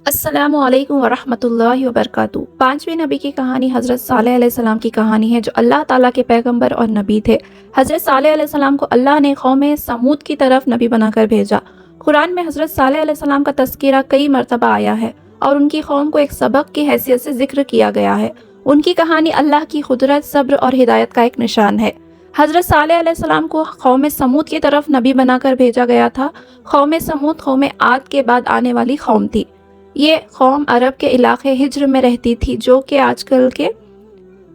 अस्सलाम वालेकुम वरहमतुल्लाहि वबरकातुहू। पांचवें नबी की कहानी हज़रत सालेह अलैहिस्सलाम की कहानी है, जो अल्लाह ताला के पैगंबर और नबी थे। हज़रत सालेह अलैहिस्सलाम को अल्लाह ने कौम समूद की तरफ नबी बनाकर भेजा। कुरान में हज़रत सालेह अलैहिस्सलाम का तज़किरा कई मरतबा आया है और उनकी कौम को एक सबक की हैसियत से जिक्र किया गया है। उनकी कहानी अल्लाह की कुदरत, सब्र और हिदायत का एक निशान है। हज़रत सालेह अलैहिस्सलाम को कौम समूद की तरफ नबी बनाकर भेजा गया था। कौम समूद कौम आद के बाद आने वाली कौम थी। ये कौम अरब के इलाके हिज्र में रहती थी, जो कि आजकल के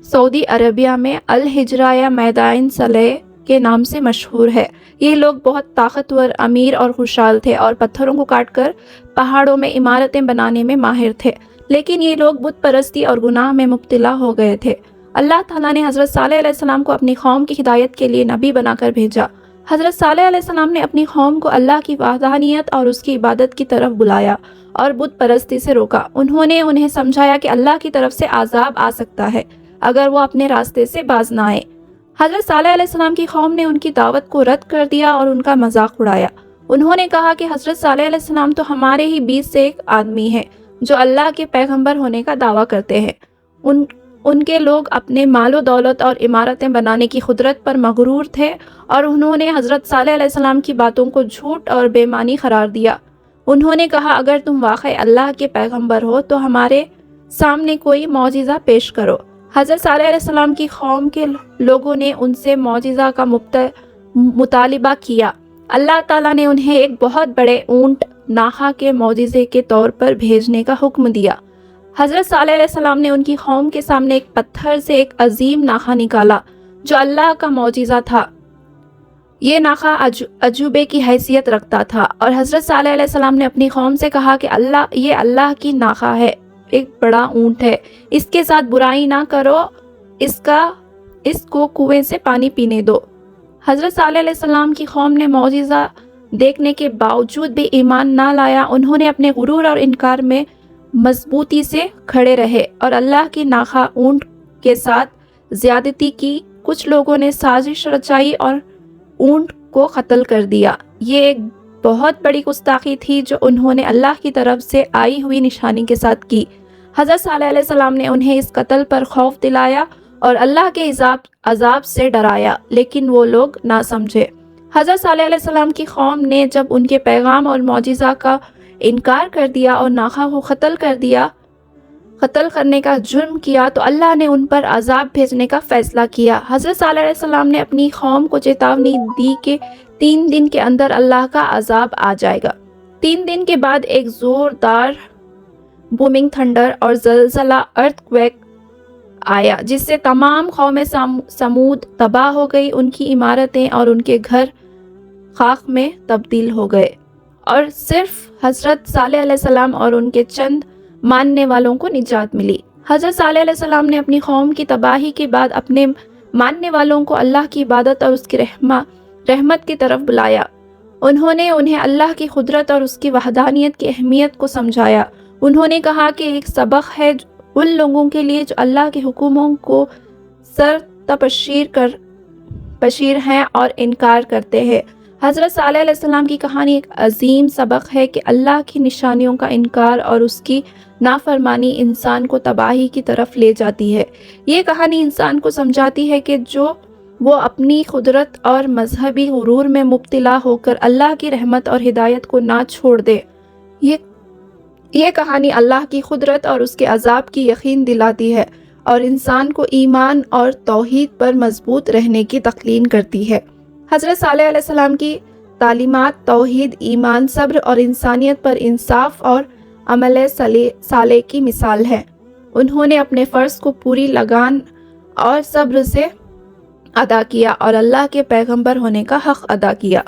सऊदी अरबिया में अल हिजरा या मैदान सलेह के नाम से मशहूर है। ये लोग बहुत ताकतवर, अमीर और खुशहाल थे और पत्थरों को काटकर पहाड़ों में इमारतें बनाने में माहिर थे। लेकिन ये लोग बुत परस्ती और गुनाह में मुब्तला हो गए थे। अल्लाह ताला ने हज़रत सालेह अलैहिस्सलाम को अपनी कौम की हिदायत के लिए नबी बनाकर भेजा। हज़रत सालेह अलैहिस्सलाम ने अपनी कौम को अल्लाह की वहदानियत और उसकी इबादत की तरफ बुलाया और बुत परस्ती से रोका। उन्होंने उन्हें समझाया कि अल्लाह की तरफ से आज़ाब आ सकता है अगर वो अपने रास्ते से बाज ना आए। हज़रत सालेह अलैहिस्सलाम की कौम ने उनकी दावत को रद्द कर दिया और उनका मजाक उड़ाया। उन्होंने कहा कि हज़रत सालेह अलैहिस्सलाम तो हमारे ही बीच से एक आदमी है जो अल्लाह के पैगंबर होने का दावा करते हैं। उनके लोग अपने मालो दौलत और इमारतें बनाने की कुदरत पर मगरूर थे और उन्होंने हज़रत सालेह अलैहिस्सलाम की बातों को झूठ और बेमानी करार दिया। उन्होंने कहा, अगर तुम वाकई अल्लाह के पैगंबर हो तो हमारे सामने कोई मौजिज़ा पेश करो। हज़रत सालेह अलैहिस्सलाम की कौम के लोगों ने उनसे मौजिज़ा का मुतालिबा किया। अल्लाह ताला ने उन्हें एक बहुत बड़े ऊंट नाखा के मौजिज़े के तौर पर भेजने का हुक्म दिया। हज़रत सालेह अलैहिस्सलाम ने उनकी कौम के सामने एक पत्थर से एक अजीम नाखा निकाला जो अल्लाह का मौजिज़ा था। ये नाखा अजूबे की हैसियत रखता था और हज़रत सालेह अलैहिस्सलाम ने अपनी कौम से कहा कि ये अल्लाह की नाखा है, एक बड़ा ऊंट है, इसके साथ बुराई ना करो, इसको कुएं से पानी पीने दो। हज़रत सालेह अलैहिस्सलाम की कौम ने मौजिज़ा देखने के बावजूद भी ईमान ना लाया। उन्होंने अपने गुरूर और इनकार में मजबूती से खड़े रहे और अल्लाह की नाखा ऊंट के साथ ज्यादती की। कुछ लोगों ने साजिश रचाई और ऊंट को कत्ल कर दिया। ये एक बहुत बड़ी गुस्ताखी थी जो उन्होंने अल्लाह की तरफ से आई हुई निशानी के साथ की। हज़रत सालेह अलैहिस्सलाम ने उन्हें इस कत्ल पर खौफ दिलाया और अल्लाह के अजाब से डराया, लेकिन वो लोग ना समझे। हज़रत सालेह अलैहिस्सलाम की कौम ने जब उनके पैगाम और मौजिज़ा का इनकार कर दिया और नाखा को कत्ल करने का जुर्म किया तो अल्लाह ने उन पर अजाब भेजने का फैसला किया। हज़रत सालेह अलैहिस्सलाम ने अपनी कौम को चेतावनी दी कि 3 दिन के अंदर अल्लाह का अजाब आ जाएगा। 3 दिन के बाद एक जोरदार बूमिंग थंडर और ज़लज़ला अर्थक्वेक आया, जिससे तमाम कौम समूद तबाह हो गई। उनकी इमारतें और उनके घर खाक में तब्दील हो गए और सिर्फ हज़रत सालेह अलैहिस्सलाम और उनके चंद मानने वालों को निजात मिली। हज़रत सालेह अलैहिस्सलाम ने अपनी कौम की तबाही के बाद अपने मानने वालों को अल्लाह की इबादत और उसकी रहमत की तरफ बुलाया। उन्होंने उन्हें अल्लाह की कुदरत और उसकी वहदानियत की अहमियत को समझाया। उन्होंने कहा कि एक सबक है उन लोगों के लिए जो अल्लाह के हुक्मों को पशीर हैं और इनकार करते हैं। हज़रत सालेह अलैहिस्सलाम की कहानी एक अजीम सबक है कि अल्लाह की निशानियों का इनकार और उसकी नाफरमानी इंसान को तबाही की तरफ ले जाती है। ये कहानी इंसान को समझाती है कि जो वो अपनी कुदरत और मजहबी गुरूर में मुब्तला होकर अल्लाह की रहमत और हिदायत को ना छोड़ दे। ये कहानी अल्लाह की कुदरत और उसके अजाब की यकीन दिलाती है और इंसान को ईमान और तौहीद पर मजबूत रहने की तकलीन करती है। हज़रत सालेह अलैहिस्सलाम की तालीमात तौहीद, ईमान, सब्र और इंसानियत पर इंसाफ और अमल साले की मिसाल है। उन्होंने अपने फ़र्ज़ को पूरी लगान और सब्र से अदा किया और अल्लाह के पैगंबर होने का हक़ अदा किया।